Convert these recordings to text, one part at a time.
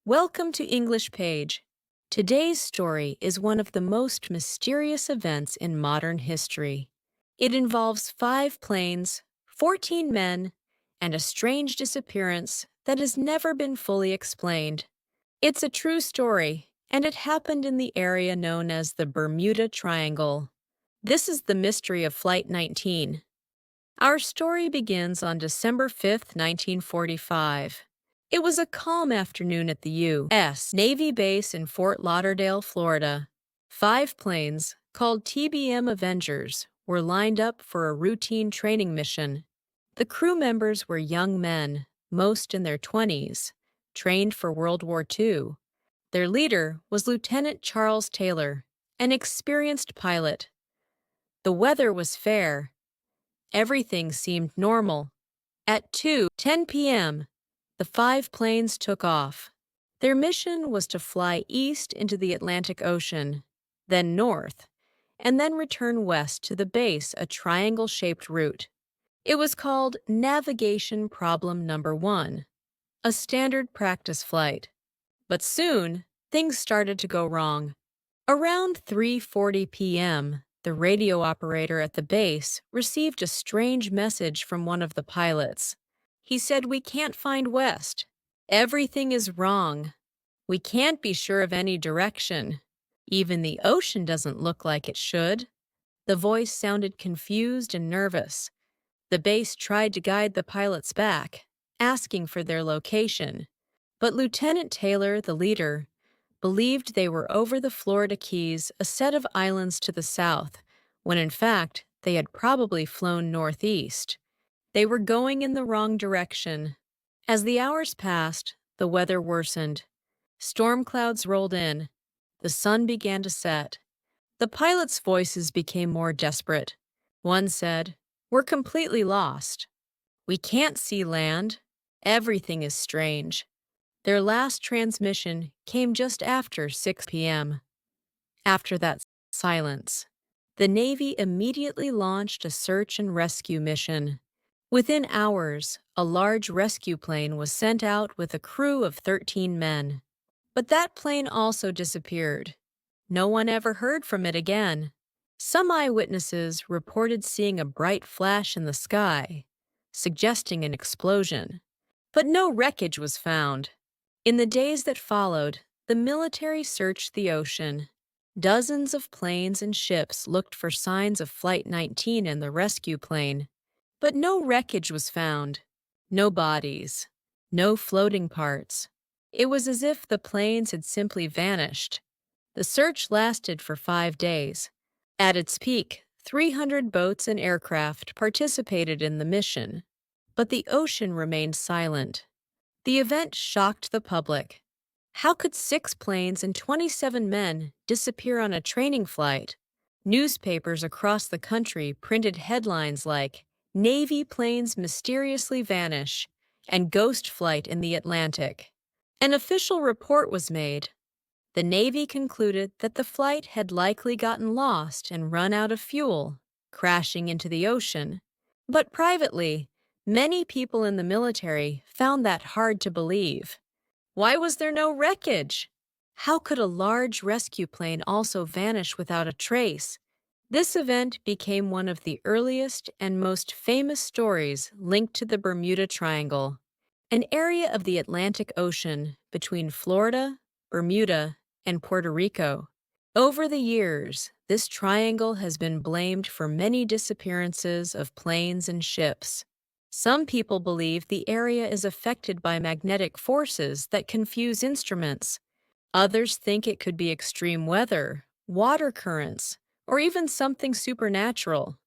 Welcome to English Page. Today's story is one of the most mysterious events in modern history. It involves 5 planes, 14 men, and a strange disappearance that has never been fully explained. It's a true story, and it happened in the area known as the Bermuda Triangle. This is the mystery of Flight 19. Our story begins on December 5th, 1945. It was a calm afternoon at the U.S. Navy base in Fort Lauderdale, Florida. 5 planes, called TBM Avengers, were lined up for a routine training mission. The crew members were young men, most in their 20s, trained for World War II. Their leader was Lieutenant Charles Taylor, an experienced pilot. The weather was fair. Everything seemed normal. At 2:10 p.m., the 5 planes took off. Their mission was to fly east into the Atlantic Ocean, then north, and then return west to the base a triangle-shaped route. It was called Navigation Problem Number 1, a standard practice flight. But soon, things started to go wrong. Around 3:40 p.m., the radio operator at the base received a strange message from one of the pilots. He said, "We can't find west. Everything is wrong. We can't be sure of any direction. Even the ocean doesn't look like it should." The voice sounded confused and nervous. The base tried to guide the pilots back, asking for their location. But Lieutenant Taylor, the leader, believed they were over the Florida Keys, a set of islands to the south, when in fact they had probably flown northeast. They were going in the wrong direction. As the hours passed, the weather worsened. Storm clouds rolled in. The sun began to set. The pilots' voices became more desperate. One said, "We're completely lost. We can't see land. Everything is strange." Their last transmission came just after 6 p.m. After that silence, the Navy immediately launched a search and rescue mission. Within hours, a large rescue plane was sent out with a crew of 13 men. But that plane also disappeared. No one ever heard from it again. Some eyewitnesses reported seeing a bright flash in the sky, suggesting an explosion. But no wreckage was found. In the days that followed, the military searched the ocean. Dozens of planes and ships looked for signs of Flight 19 and the rescue plane. But no wreckage was found. No bodies. No floating parts. It was as if the planes had simply vanished. The search lasted for 5 days. At its peak, 300 boats and aircraft participated in the mission. But the ocean remained silent. The event shocked the public. How could 6 planes and 27 men disappear on a training flight? Newspapers across the country printed headlines like "Navy planes mysteriously vanish" and "Ghost flight in the Atlantic." An official report was made. The Navy concluded that the flight had likely gotten lost and run out of fuel, crashing into the ocean. But privately, many people in the military found that hard to believe. Why was there no wreckage? How could a large rescue plane also vanish without a trace? This event became one of the earliest and most famous stories linked to the Bermuda Triangle, an area of the Atlantic Ocean between Florida, Bermuda, and Puerto Rico. Over the years, this triangle has been blamed for many disappearances of planes and ships. Some people believe the area is affected by magnetic forces that confuse instruments. Others think it could be extreme weather, water currents, or even something supernatural.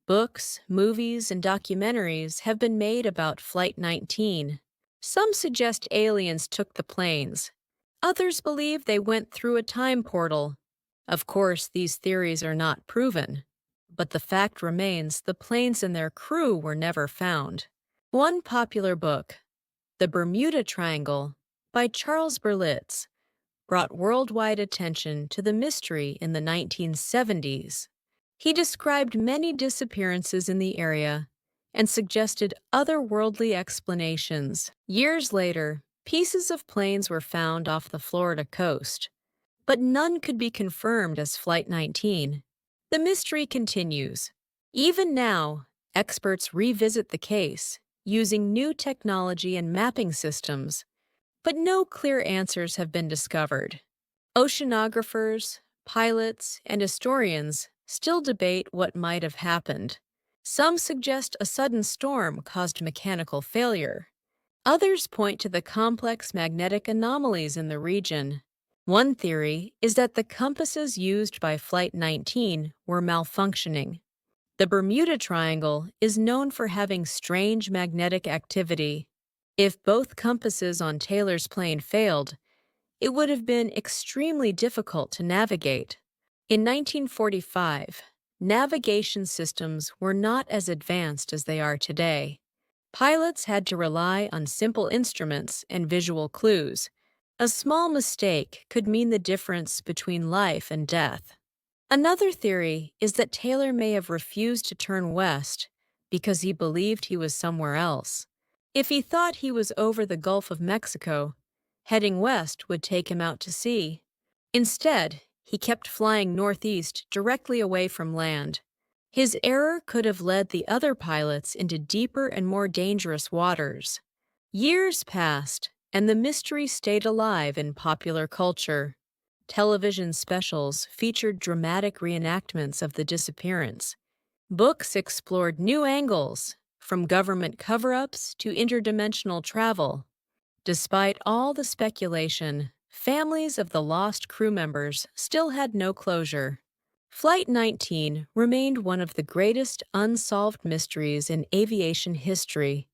Books, movies, and documentaries have been made about Flight 19. Some suggest aliens took the planes. Others believe they went through a time portal. Of course, these theories are not proven. But the fact remains the planes and their crew were never found. One popular book, The Bermuda Triangle, by Charles Berlitz, brought worldwide attention to the mystery in the 1970s. He described many disappearances in the area and suggested otherworldly explanations. Years later, Pieces of planes were found off the Florida coast, but none could be confirmed as Flight 19. The mystery continues. Even now, experts revisit the case using new technology and mapping systems, but no clear answers have been discovered. Oceanographers, pilots, and historians still debate what might have happened. Some suggest a sudden storm caused mechanical failure. Others point to the complex magnetic anomalies in the region. One theory is that the compasses used by Flight 19 were malfunctioning. The Bermuda Triangle is known for having strange magnetic activity. If both compasses on Taylor's plane failed, it would have been extremely difficult to navigate. In 1945, navigation systems were not as advanced as they are today. Pilots had to rely on simple instruments and visual clues. A small mistake could mean the difference between life and death. Another theory is that Taylor may have refused to turn west because he believed he was somewhere else. If he thought he was over the Gulf of Mexico, heading west would take him out to sea. Instead, he kept flying northeast directly away from land. His error could have led the other pilots into deeper and more dangerous waters. Years passed, and the mystery stayed alive in popular culture. Television specials featured dramatic reenactments of the disappearance. Books explored new angles, from government cover-ups to interdimensional travel. Despite all the speculation, families of the lost crew members still had no closure. Flight 19 remained one of the greatest unsolved mysteries in aviation history.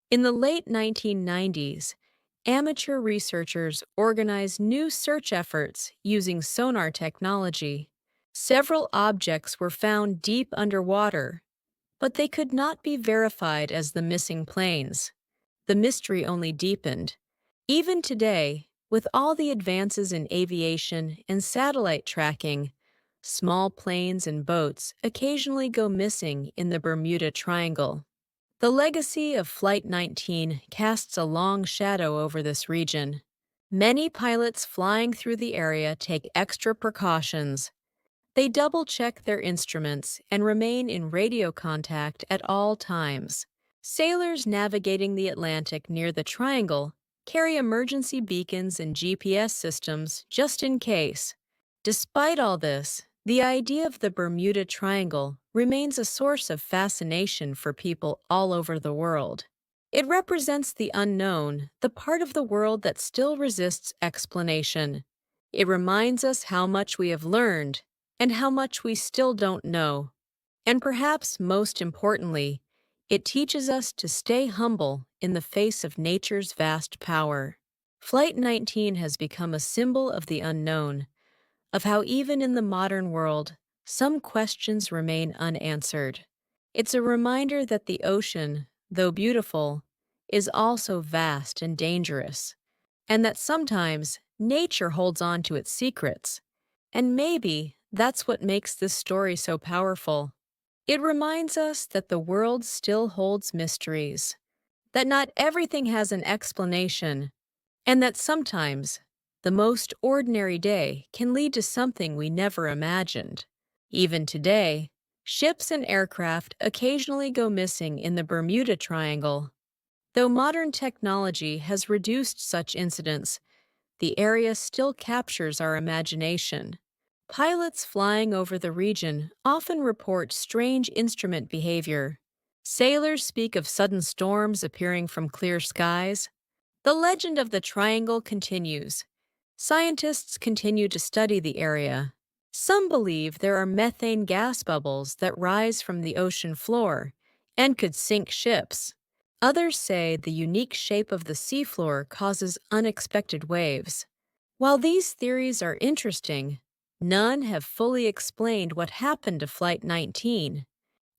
In the late 1990s, amateur researchers organized new search efforts using sonar technology. Several objects were found deep underwater, but they could not be verified as the missing planes. The mystery only deepened. Even today, with all the advances in aviation and satellite tracking, small planes and boats occasionally go missing in the Bermuda Triangle. The legacy of Flight 19 casts a long shadow over this region. Many pilots flying through the area take extra precautions. They double-check their instruments and remain in radio contact at all times. Sailors navigating the Atlantic near the Triangle carry emergency beacons and GPS systems just in case. Despite all this, the idea of the Bermuda Triangle remains a source of fascination for people all over the world. It represents the unknown, the part of the world that still resists explanation. It reminds us how much we have learned and how much we still don't know. And perhaps most importantly, it teaches us to stay humble in the face of nature's vast power. Flight 19 has become a symbol of the unknown, of how even in the modern world, some questions remain unanswered. It's a reminder that the ocean, though beautiful, is also vast and dangerous, and that sometimes nature holds on to its secrets. And maybe that's what makes this story so powerful. It reminds us that the world still holds mysteries, that not everything has an explanation, and that sometimes the most ordinary day can lead to something we never imagined. Even today, ships and aircraft occasionally go missing in the Bermuda Triangle. Though modern technology has reduced such incidents, the area still captures our imagination. Pilots flying over the region often report strange instrument behavior. Sailors speak of sudden storms appearing from clear skies. The legend of the Triangle continues. Scientists continue to study the area. Some believe there are methane gas bubbles that rise from the ocean floor and could sink ships. Others say the unique shape of the seafloor causes unexpected waves. While these theories are interesting, none have fully explained what happened to Flight 19.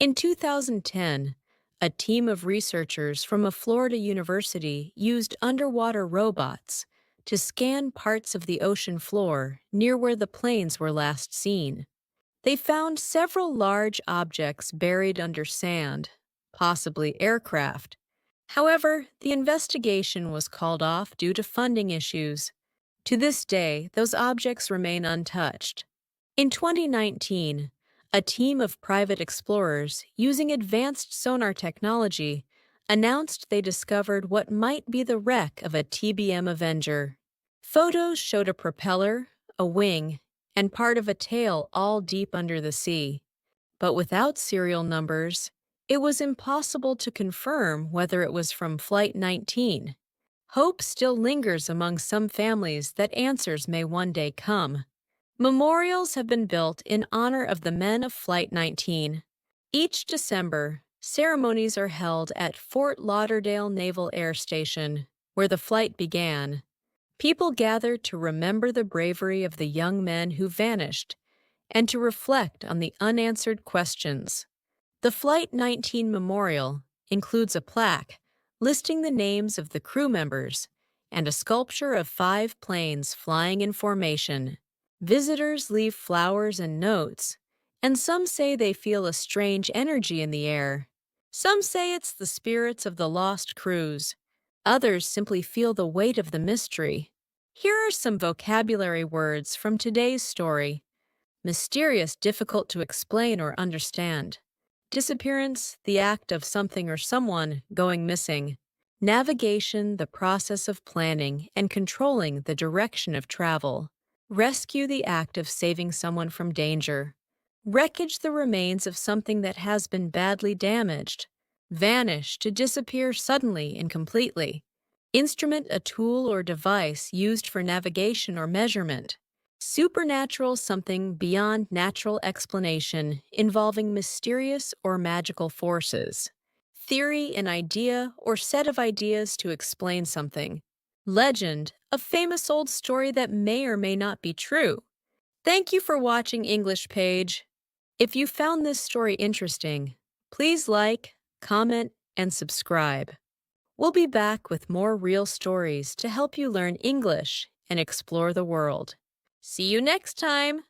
In 2010, a team of researchers from a Florida university used underwater robots to scan parts of the ocean floor near where the planes were last seen. They found several large objects buried under sand, possibly aircraft. However, the investigation was called off due to funding issues. To this day, those objects remain untouched. In 2019, a team of private explorers using advanced sonar technology announced they discovered what might be the wreck of a TBM Avenger. Photos showed a propeller, a wing, and part of a tail all deep under the sea. But without serial numbers, it was impossible to confirm whether it was from Flight 19. Hope still lingers among some families that answers may one day come. Memorials have been built in honor of the men of Flight 19. Each December, ceremonies are held at Fort Lauderdale Naval Air Station, where the flight began. People gather to remember the bravery of the young men who vanished and to reflect on the unanswered questions. The Flight 19 Memorial includes a plaque listing the names of the crew members and a sculpture of 5 planes flying in formation. Visitors leave flowers and notes, and some say they feel a strange energy in the air. Some say it's the spirits of the lost crews. Others simply feel the weight of the mystery. Here are some vocabulary words from today's story. Mysterious, difficult to explain or understand. Disappearance, the act of something or someone going missing. Navigation, the process of planning and controlling the direction of travel. Rescue, the act of saving someone from danger. Wreckage, the remains of something that has been badly damaged. Vanish, to disappear suddenly and completely. Instrument, a tool or device used for navigation or measurement. Supernatural, something beyond natural explanation, involving mysterious or magical forces. Theory, an idea or set of ideas to explain something. Legend, a famous old story that may or may not be true. Thank you for watching English Page. If you found this story interesting, please like, comment, and subscribe. We'll be back with more real stories to help you learn English and explore the world. See you next time!